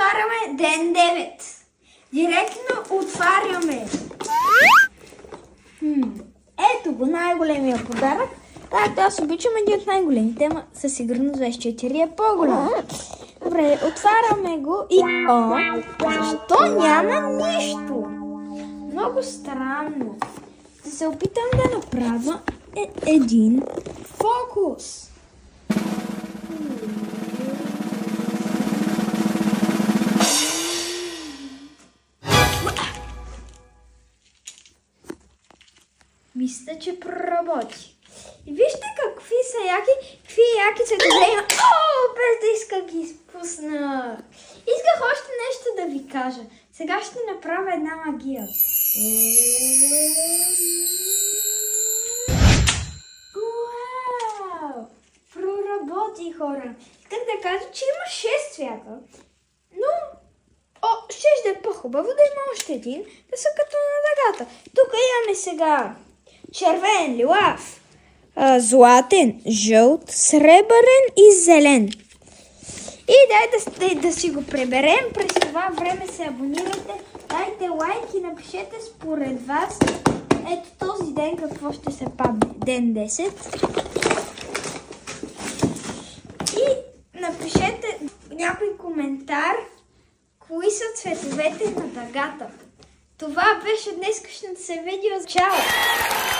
отваряме ден 9. Директно отваряме. Ето го, най-големия подарък. Както аз обичам един от най-големите, ама със сигурност 24 е по-голям. Добре, отваряме го и... защо няма нищо? Много странно. Да се опитам да направя един фокус. Мисля, че проработи. И вижте какви са яки цветове има. Без да иска ги изпусна. Исках още нещо да ви кажа. Сега ще направя една магия. Уау! Проработи, хора. Исках да кажа, че има 6 цвята. Но ще да е по-хубаво да има още един, да са като на дъгата. Тук имаме сега червен, лилав, златен, жълт, сребърен и зелен. И дай да си го преберем. През това време се абонирайте, дайте лайк и напишете според вас ето този ден какво ще се падне. Ден 10. И напишете някой коментар кои са цветовете на дъгата. Това беше днескашното се видео. Чао!